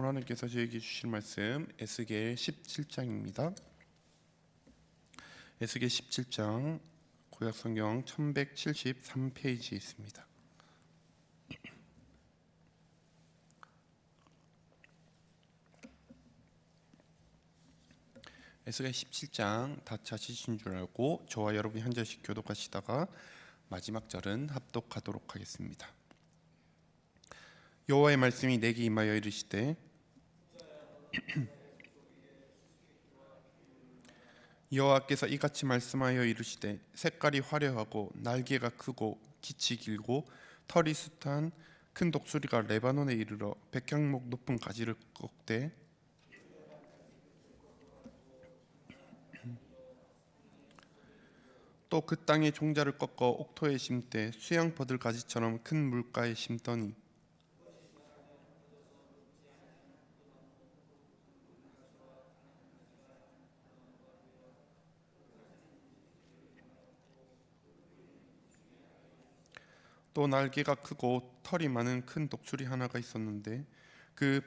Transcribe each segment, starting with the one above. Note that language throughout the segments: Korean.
오늘 하나님께서 저에게 주실 말씀 에스겔 17장입니다. 에스겔 17장 구약성경 1173페이지에 있습니다. 에스겔 17장 다 찾으신 줄 알고 저와 여러분이 한 절씩 교독하시다가 마지막 절은 합독하도록 하겠습니다. 여호와의 말씀이 내게 임하여 이르시되 여호와께서 이같이 말씀하여 이르시되 색깔이 화려하고 날개가 크고 기치 길고 털이 숱한 큰 독수리가 레바논에 이르러 백향목 높은 가지를 꺾되 또 그 땅의 종자를 꺾어 옥토에 심되 수양 버들 가지처럼 큰 물가에 심더니 또 날개가 크고 털이 많은 큰 독수리 하나가 있었는데 그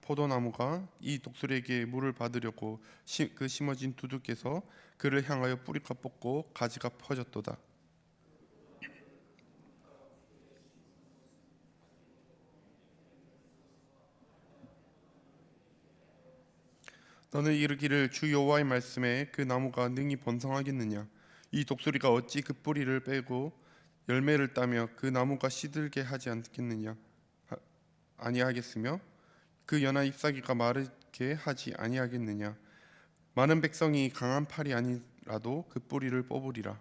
포도나무가 이 독수리에게 물을 받으려고 그 심어진 두둑에서 그를 향하여 뿌리가 뽑고 가지가 퍼졌도다. 너는 이르기를 주 여호와의 말씀에 그 나무가 능히 번성하겠느냐? 이 독수리가 어찌 그 뿌리를 빼고 열매를 따며 그 나무가 시들게 하지 않겠느냐? 아니하겠으며 그 연한 잎사귀가 마르게 하지 아니하겠느냐? 많은 백성이 강한 팔이 아니라도 그 뿌리를 뽑으리라.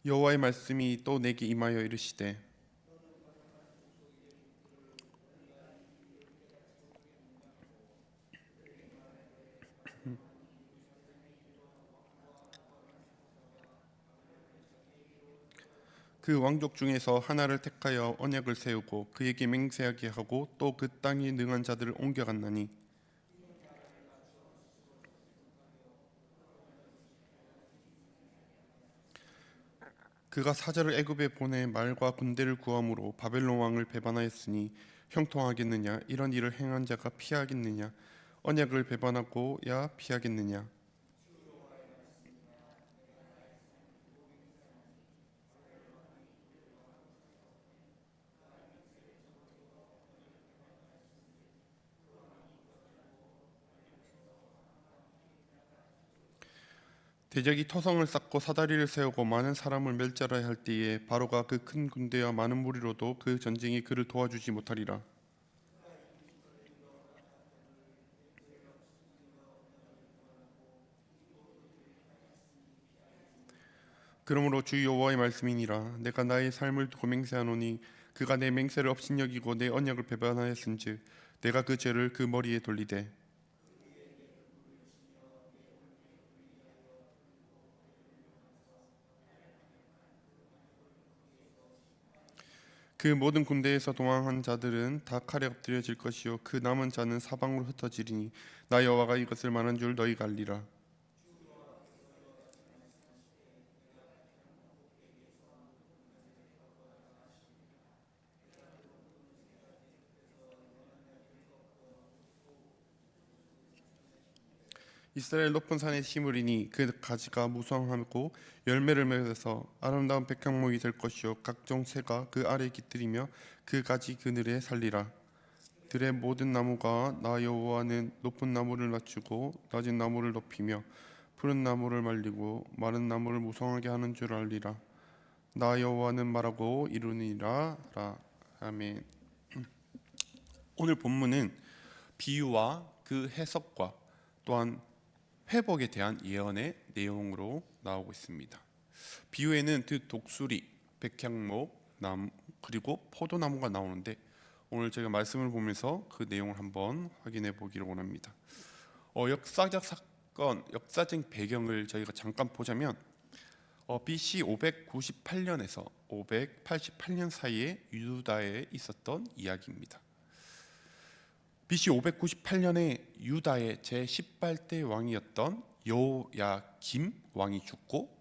여호와의 말씀이 또 내게 임하여 이르시되 그 왕족 중에서 하나를 택하여 언약을 세우고 그에게 맹세하게 하고 또 그 땅에 능한 자들을 옮겨갔나니 그가 사자를 애굽에 보내 말과 군대를 구함으로 바벨론 왕을 배반하였으니 형통하겠느냐? 이런 일을 행한 자가 피하겠느냐? 언약을 배반하고야 피하겠느냐? 대적이 토성을 쌓고 사다리를 세우고 많은 사람을 멸절하여 할 때에 바로가 그 큰 군대와 많은 무리로도 그 전쟁에 그를 도와주지 못하리라. 그러므로 주 여호와의 말씀이니라. 내가 나의 삶을 두고 맹세하노니 그가 내 맹세를 업신여기고 내 언약을 배반하였은즉 내가 그 죄를 그 머리에 돌리되 그 모든 군대에서 도망한 자들은 다 칼에 엎드려질 것이요 그 남은 자는 사방으로 흩어지리니 나 여호와가 이것을 말한 줄 너희가 알리라. 이스라엘 높은 산에 심으리니 그 가지가 무성하고 열매를 맺어서 아름다운 백향목이 될 것이요 각종 새가 그 아래 깃들이며 그 가지 그늘에 살리라. 들의 모든 나무가 나 여호와는 높은 나무를 낮추고 낮은 나무를 높이며 푸른 나무를 말리고 마른 나무를 무성하게 하는 줄 알리라. 나 여호와는 말하고 이루니라. 아멘. 오늘 본문은 비유와 그 해석과 또한 회복에 대한 예언의 내용으로 나오고 있습니다. 비유에는 그 독수리, 백향목, 나무 그리고 포도나무가 나오는데 오늘 제가 말씀을 보면서 그 내용을 한번 확인해 보기를 원합니다. 역사적 사건, 역사적 배경을 저희가 잠깐 보자면 BC 598년에서 588년 사이에 유다에 있었던 이야기입니다. BC 598년에 유다의 제18대 왕이었던 여호야김 왕이 죽고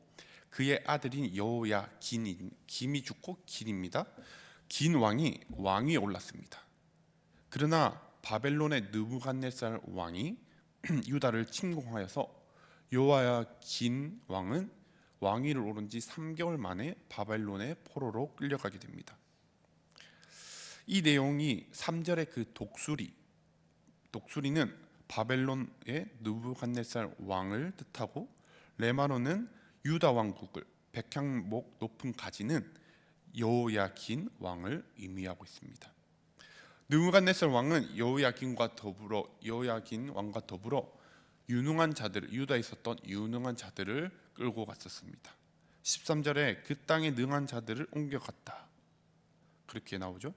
그의 아들인 여호야긴이 김이 죽고 긴입니다. 긴 왕이 왕위에 올랐습니다. 그러나 바벨론의 느부갓네살 왕이 유다를 침공하여서 여호야긴 왕은 왕위를 오른 지 3개월 만에 바벨론의 포로로 끌려가게 됩니다. 이 내용이 3절의 그 독수리는 바벨론의 느부갓네살 왕을 뜻하고 레마노는 유다 왕국을 백향목 높은 가지는 여호야긴 왕을 의미하고 있습니다. 느부갓네살 왕은 여호야긴 왕과 더불어 유능한 자들, 유다에 있었던 유능한 자들을 끌고 갔었습니다. 13절에 그 땅에 능한 자들을 옮겨갔다. 그렇게 나오죠.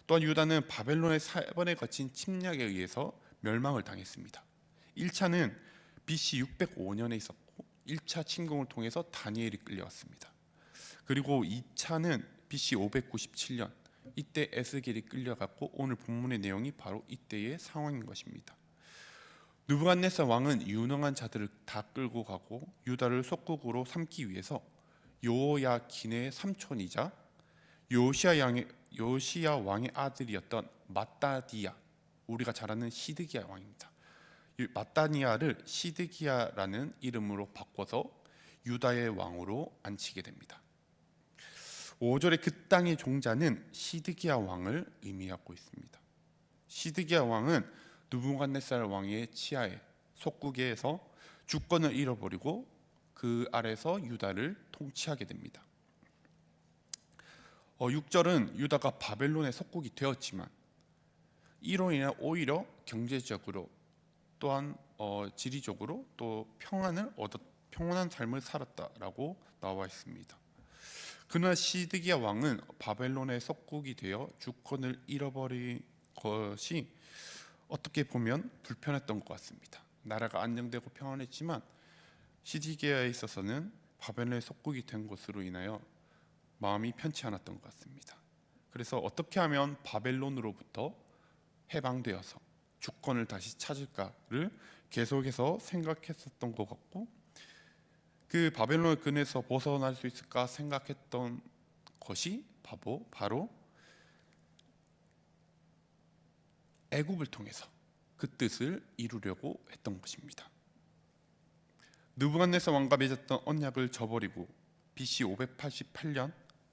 또한 유다는 바벨론의 4번에 거친 침략에 의해서 멸망을 당했습니다. 1차는 BC 605년에 있었고 1차 침공을 통해서 다니엘이 끌려왔습니다. 그리고 2차는 BC 597년 이때 에스겔이 끌려갔고 오늘 본문의 내용이 바로 이때의 상황인 것입니다. 느부갓네살 왕은 유능한 자들을 다 끌고 가고 유다를 속국으로 삼기 위해서 여호야긴의 삼촌이자 요시야 왕의 아들이었던 마따디야, 우리가 잘 아는 시드기야 왕입니다. 마따니아를 시드기야라는 이름으로 바꿔서 유다의 왕으로 앉히게 됩니다. 5절에 그 땅의 종자는 시드기야 왕을 의미하고 있습니다. 시드기야 왕은 느부갓네살 왕의 치하에 속국에서 주권을 잃어버리고 그 아래서 유다를 통치하게 됩니다. 6절은 유다가 바벨론의 속국이 되었지만 이로 인해 오히려 경제적으로 또한 지리적으로 또 평안한 삶을 살았다라고 나와 있습니다. 그러나 시드기야 왕은 바벨론의 속국이 되어 주권을 잃어버린 것이 어떻게 보면 불편했던 것 같습니다. 나라가 안정되고 평안했지만 시드기야에 있어서는 바벨론의 속국이 된 것으로 인하여 마음이 편치 않았던 것 같습니다. 그래서 어떻게 하면 바벨론으로부터 해방되어서 주권을 다시 찾을까를 계속해서 생각했었던 것 같고, 그 바벨론의 끈에서 벗어날 수 있을까 생각했던 것이 바로 애굽을 통해서 그 뜻을 이루려고 했던 것입니다. 느부갓네살 왕과 맺었던 언약을 저버리고 BC 588년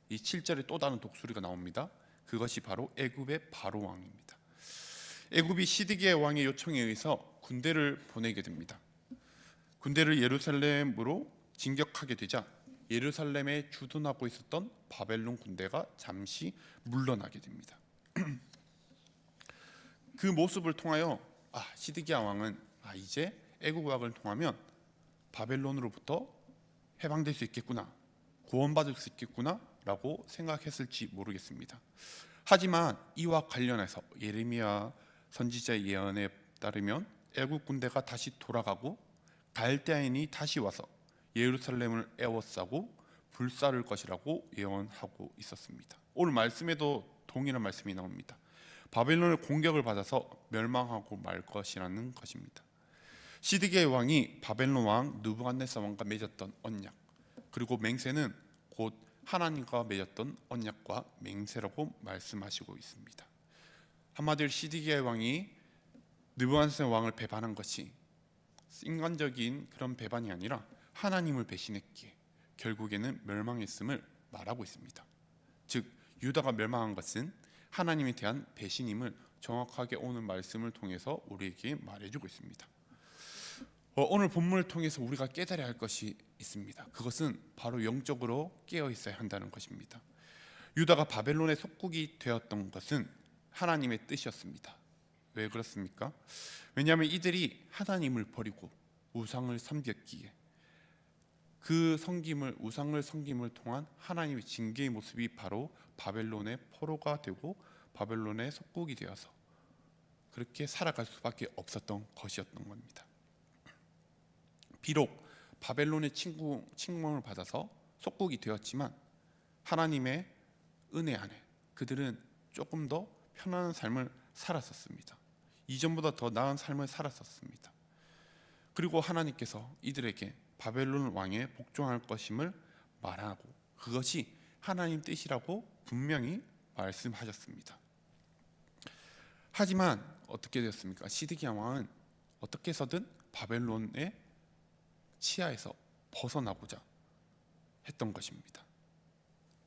이 7절에 또 다른 독수리가 나옵니다. 그것이 바로 애굽의 바로 왕입니다. 애굽이 시드기야 왕의 요청에 의해서 군대를 보내게 됩니다. 군대를 예루살렘으로 진격하게 되자 예루살렘에 주둔하고 있었던 바벨론 군대가 잠시 물러나게 됩니다. 그 모습을 통하여 시드기야 왕은 이제 애굽 왕을 통하면 바벨론으로부터 해방될 수 있겠구나, 구원받을 수 있겠구나 라고 생각했을지 모르겠습니다. 하지만 이와 관련해서 예레미야 선지자의 예언에 따르면 애굽 군대가 다시 돌아가고 갈대아인이 다시 와서 예루살렘을 에워싸고 불사를 것이라고 예언하고 있었습니다. 오늘 말씀에도 동일한 말씀이 나옵니다. 바벨론의 공격을 받아서 멸망하고 말 것이라는 것입니다. 시드기야 왕이 바벨론 왕 느부갓네살 왕과 맺었던 언약, 그리고 맹세는 곧 하나님과 맺었던 언약과 맹세라고 말씀하시고 있습니다. 한마디로 시드기야 왕이 느부갓네살 왕을 배반한 것이 인간적인 그런 배반이 아니라 하나님을 배신했기에 결국에는 멸망했음을 말하고 있습니다. 즉 유다가 멸망한 것은 하나님에 대한 배신임을 정확하게 오늘 말씀을 통해서 우리에게 말해주고 있습니다. 오늘 본문을 통해서 우리가 깨달아야 할 것이 있습니다. 그것은 바로 영적으로 깨어 있어야 한다는 것입니다. 유다가 바벨론의 속국이 되었던 것은 하나님의 뜻이었습니다. 왜 그렇습니까? 왜냐하면 이들이 하나님을 버리고 우상을 섬겼기에 그 우상을 섬김을 통한 하나님의 징계의 모습이 바로 바벨론의 포로가 되고 바벨론의 속국이 되어서 그렇게 살아갈 수밖에 없었던 것이었던 겁니다. 비록 바벨론의 침공을 받아서 속국이 되었지만 하나님의 은혜 안에 그들은 조금 더 편안한 삶을 살았었습니다. 이전보다 더 나은 삶을 살았었습니다. 그리고 하나님께서 이들에게 바벨론 왕에 복종할 것임을 말하고 그것이 하나님 뜻이라고 분명히 말씀하셨습니다. 하지만 어떻게 되었습니까? 시드기야 왕은 어떻게 해서든 바벨론의 치하에서 벗어나고자 했던 것입니다.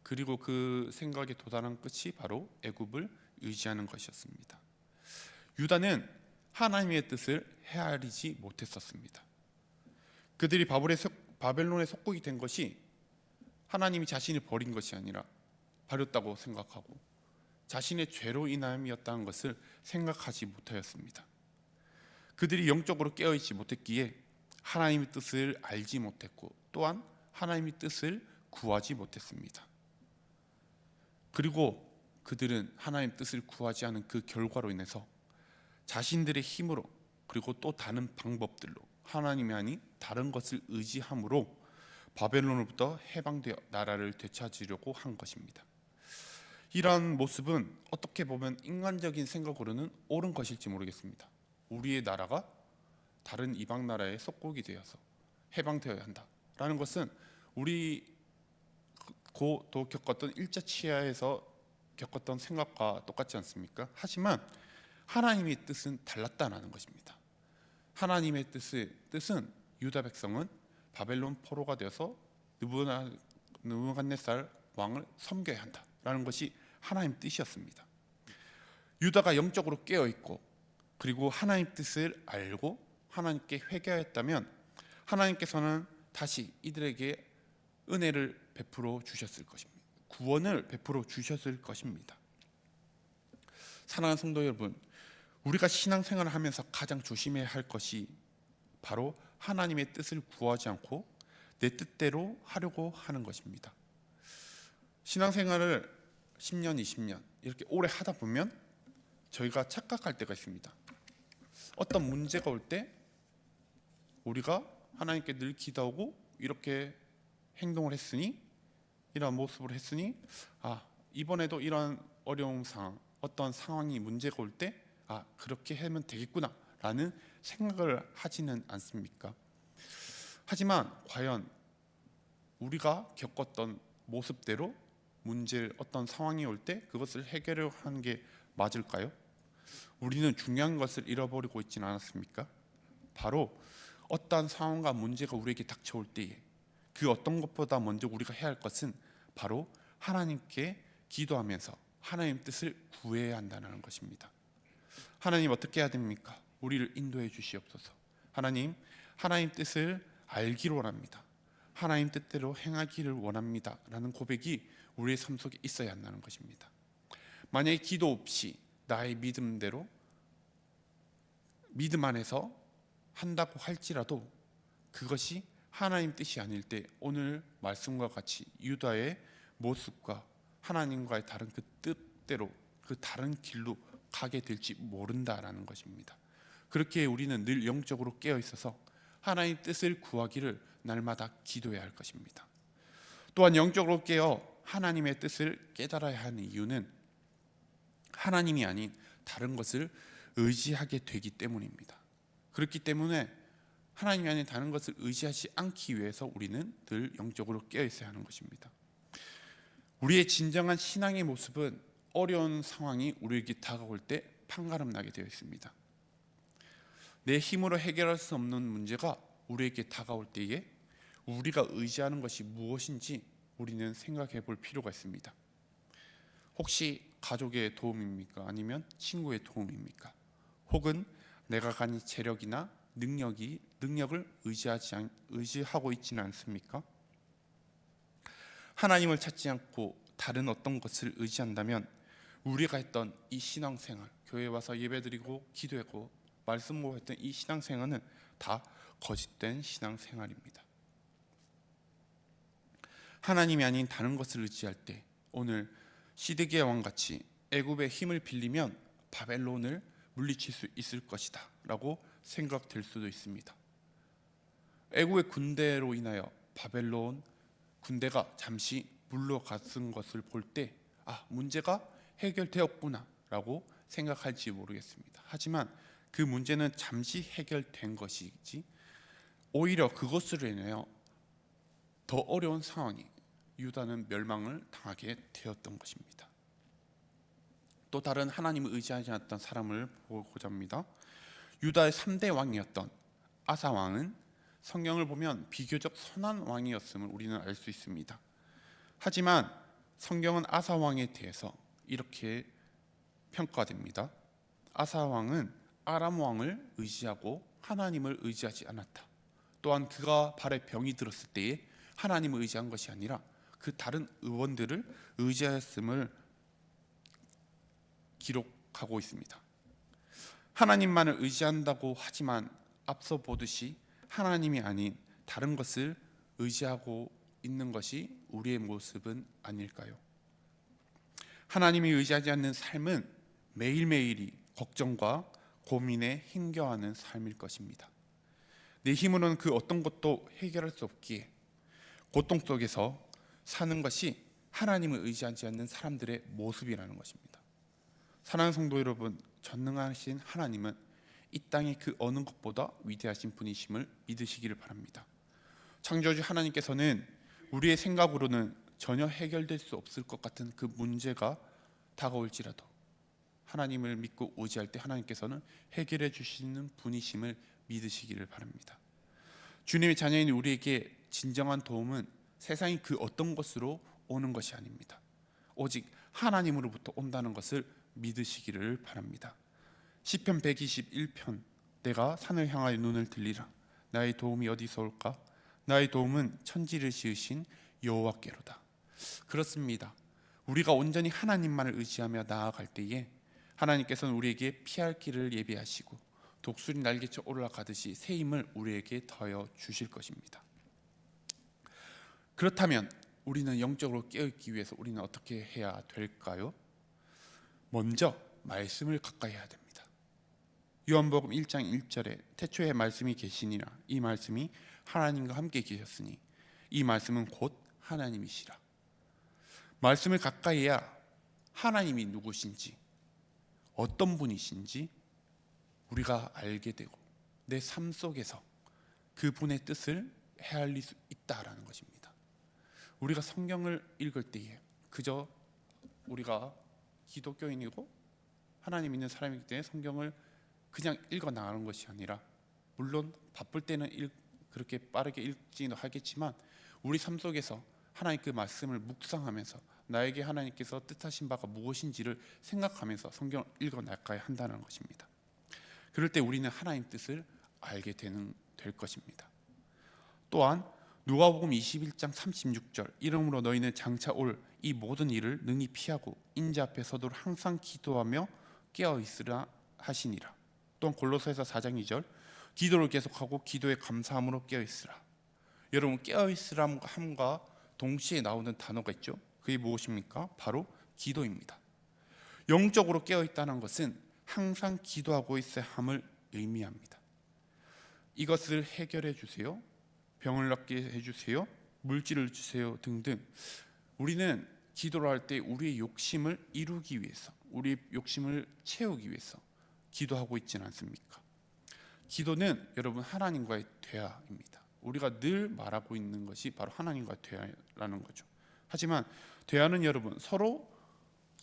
그리고 그 생각에 도달한 끝이 바로 애굽을 의지하는 것이었습니다. 유다는 하나님의 뜻을 헤아리지 못했었습니다. 그들이 바벨론의 속국이 된 것이 하나님이 자신을 버린 것이 아니라 버렸다고 생각하고 자신의 죄로 인함이었다는 것을 생각하지 못하였습니다. 그들이 영적으로 깨어있지 못했기에 하나님의 뜻을 알지 못했고 또한 하나님의 뜻을 구하지 못했습니다. 그리고 그들은 하나님의 뜻을 구하지 않은 그 결과로 인해서 자신들의 힘으로 그리고 또 다른 방법들로 하나님이 아닌 다른 것을 의지함으로 바벨론으로부터 해방되어 나라를 되찾으려고 한 것입니다. 이러한 모습은 어떻게 보면 인간적인 생각으로는 옳은 것일지 모르겠습니다. 우리의 나라가 다른 이방 나라의 속국이 되어서 해방되어야 한다라는 것은 우리 고도 겪었던 1차 치하에서 겪었던 생각과 똑같지 않습니까? 하지만 하나님의 뜻은 달랐다는 것입니다. 하나님의 뜻은 유다 백성은 바벨론 포로가 되어서 느부갓네살 왕을 섬겨야 한다라는 것이 하나님의 뜻이었습니다. 유다가 영적으로 깨어 있고 그리고 하나님 뜻을 알고 하나님께 회개하였다면 하나님께서는 다시 이들에게 은혜를 베풀어 주셨을 것입니다. 구원을 베풀어 주셨을 것입니다. 사랑하는 성도 여러분, 우리가 신앙생활을 하면서 가장 조심해야 할 것이 바로 하나님의 뜻을 구하지 않고 내 뜻대로 하려고 하는 것입니다. 신앙생활을 10년, 20년 이렇게 오래 하다 보면 저희가 착각할 때가 있습니다. 어떤 문제가 올 때 우리가 하나님께 늘 기도하고 이렇게 행동을 했으니 이런 모습을 했으니 이번에도 이런 어려운 상황 어떤 상황이 문제가 올 때 그렇게 하면 되겠구나 라는 생각을 하지는 않습니까? 하지만 과연 우리가 겪었던 모습대로 어떤 상황이 올 때 그것을 해결하는 게 맞을까요? 우리는 중요한 것을 잃어버리고 있지는 않았습니까? 바로 어떠한 상황과 문제가 우리에게 닥쳐올 때에 그 어떤 것보다 먼저 우리가 해야 할 것은 바로 하나님께 기도하면서 하나님 뜻을 구해야 한다는 것입니다. 하나님 어떻게 해야 됩니까? 우리를 인도해 주시옵소서. 하나님 뜻을 알기를 원합니다. 하나님 뜻대로 행하기를 원합니다 라는 고백이 우리의 삶 속에 있어야 한다는 것입니다. 만약에 기도 없이 나의 믿음대로 믿음 안에서 한다고 할지라도 그것이 하나님 뜻이 아닐 때 오늘 말씀과 같이 유다의 모습과 하나님과의 다른 그 뜻대로 그 다른 길로 가게 될지 모른다라는 것입니다. 그렇게 우리는 늘 영적으로 깨어 있어서 하나님 뜻을 구하기를 날마다 기도해야 할 것입니다. 또한 영적으로 깨어 하나님의 뜻을 깨달아야 하는 이유는 하나님이 아닌 다른 것을 의지하게 되기 때문입니다. 그렇기 때문에 하나님이 아닌 다른 것을 의지하지 않기 위해서 우리는 늘 영적으로 깨어 있어야 하는 것입니다. 우리의 진정한 신앙의 모습은 어려운 상황이 우리에게 다가올 때 판가름 나게 되어 있습니다. 내 힘으로 해결할 수 없는 문제가 우리에게 다가올 때에 우리가 의지하는 것이 무엇인지 우리는 생각해 볼 필요가 있습니다. 혹시 가족의 도움입니까? 아니면 친구의 도움입니까? 혹은 내가 가진 재력이나 능력을 의지하고 있지는 않습니까? 하나님을 찾지 않고 다른 어떤 것을 의지한다면 우리가 했던 이 신앙생활, 교회에 와서 예배드리고 기도하고 말씀 모았던 이 신앙생활은 다 거짓된 신앙생활입니다. 하나님이 아닌 다른 것을 의지할 때 오늘 시드기야 왕같이 애굽의 힘을 빌리면 바벨론을 물리칠 수 있을 것이다 라고 생각될 수도 있습니다. 애굽의 군대로 인하여 바벨론 군대가 잠시 물러갔은 것을 볼 때 문제가 해결되었구나 라고 생각할지 모르겠습니다. 하지만 그 문제는 잠시 해결된 것이지 오히려 그것으로 인하여 더 어려운 상황이 유다는 멸망을 당하게 되었던 것입니다. 또 다른 하나님을 의지하지 않았던 사람을 보고자 합니다. 유다의 3대 왕이었던 아사 왕은 성경을 보면 비교적 선한 왕이었음을 우리는 알 수 있습니다. 하지만 성경은 아사 왕에 대해서 이렇게 평가됩니다. 아사 왕은 아람 왕을 의지하고 하나님을 의지하지 않았다. 또한 그가 발에 병이 들었을 때에 하나님을 의지한 것이 아니라 그 다른 의원들을 의지하였음을 기록하고 있습니다. 하나님만을 의지한다고 하지만 앞서 보듯이 하나님이 아닌 다른 것을 의지하고 있는 것이 우리의 모습은 아닐까요? 하나님이 의지하지 않는 삶은 매일매일이 걱정과 고민에 힘겨워하는 삶일 것입니다. 내 힘으로는 그 어떤 것도 해결할 수 없기에 고통 속에서 사는 것이 하나님을 의지하지 않는 사람들의 모습이라는 것입니다. 사랑하는 성도 여러분, 전능하신 하나님은 이 땅의 그 어느 것보다 위대하신 분이심을 믿으시기를 바랍니다. 창조주 하나님께서는 우리의 생각으로는 전혀 해결될 수 없을 것 같은 그 문제가 다가올지라도 하나님을 믿고 의지할 때 하나님께서는 해결해 주시는 분이심을 믿으시기를 바랍니다. 주님의 자녀인 우리에게 진정한 도움은 세상의 그 어떤 것으로 오는 것이 아닙니다. 오직 하나님으로부터 온다는 것을 믿으시기를 바랍니다. 시편 121편 내가 산을 향하여 눈을 들리라. 나의 도움이 어디서 올까? 나의 도움은 천지를 지으신 여호와께로다. 그렇습니다. 우리가 온전히 하나님만을 의지하며 나아갈 때에 하나님께서는 우리에게 피할 길을 예비하시고 독수리 날개쳐 올라가듯이 새 힘을 우리에게 더하여 주실 것입니다. 그렇다면 우리는 영적으로 깨어있기 위해서 우리는 어떻게 해야 될까요? 먼저 말씀을 가까이 해야 됩니다. 요한복음 1장 1절에 태초에 말씀이 계시니라. 이 말씀이 하나님과 함께 계셨으니 이 말씀은 곧 하나님이시라. 말씀을 가까이 해야 하나님이 누구신지 어떤 분이신지 우리가 알게 되고 내 삶 속에서 그분의 뜻을 헤아릴 수 있다라는 것입니다. 우리가 성경을 읽을 때에 그저 우리가 기독교인이고 하나님 믿는 사람이기 때문에 성경을 그냥 읽어 나가는 것이 아니라, 물론 바쁠 때는 그렇게 빠르게 읽지도 하겠지만 우리 삶 속에서 하나님 그 말씀을 묵상하면서 나에게 하나님께서 뜻하신 바가 무엇인지를 생각하면서 성경을 읽어 나가야 한다는 것입니다. 그럴 때 우리는 하나님 뜻을 알게 될 것입니다. 또한 누가복음 21장 36절 이러므로 너희는 장차 올 이 모든 일을 능히 피하고 인자 앞에 서도록 항상 기도하며 깨어 있으라 하시니라. 또한 골로새서 4장 2절 기도를 계속하고 기도에 감사함으로 깨어 있으라. 여러분, 깨어 있으라함과 동시에 나오는 단어가 있죠. 그게 무엇입니까? 바로 기도입니다. 영적으로 깨어 있다는 것은 항상 기도하고 있어야 함을 의미합니다. 이것을 해결해 주세요, 병을 낫게 해주세요, 물질을 주세요 등등, 우리는 기도를 할 때 우리의 욕심을 이루기 위해서, 우리의 욕심을 채우기 위해서 기도하고 있지는 않습니까? 기도는 여러분 하나님과의 대화입니다. 우리가 늘 말하고 있는 것이 바로 하나님과의 대화라는 거죠. 하지만 대화는 여러분 서로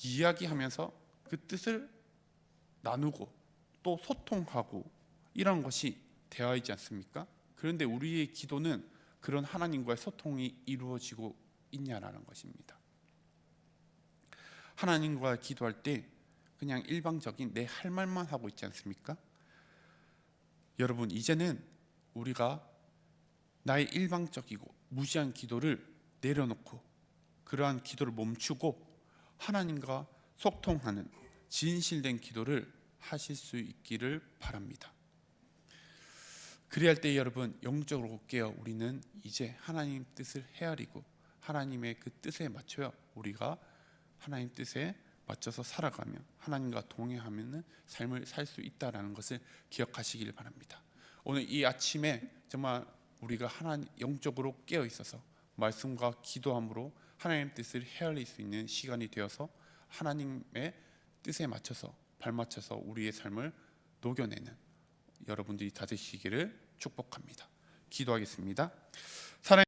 이야기하면서 그 뜻을 나누고 또 소통하고 이런 것이 대화이지 않습니까? 그런데 우리의 기도는 그런 하나님과의 소통이 이루어지고 있냐라는 것입니다. 하나님과 기도할 때 그냥 일방적인 내 할 말만 하고 있지 않습니까? 여러분, 이제는 우리가 나의 일방적이고 무지한 기도를 내려놓고 그러한 기도를 멈추고 하나님과 소통하는 진실된 기도를 하실 수 있기를 바랍니다. 그리할 때 여러분, 영적으로 깨어 우리는 이제 하나님 뜻을 헤아리고 하나님의 그 뜻에 맞춰 우리가 하나님 뜻에 맞춰서 살아가며 하나님과 동행하는 삶을 살 수 있다는 것을 기억하시길 바랍니다. 오늘 이 아침에 정말 우리가 하나님 영적으로 깨어 있어서 말씀과 기도함으로 하나님 뜻을 헤아릴 수 있는 시간이 되어서 하나님의 뜻에 맞춰서 발맞춰서 우리의 삶을 녹여내는 여러분들이 다 되시기를 축복합니다. 기도하겠습니다.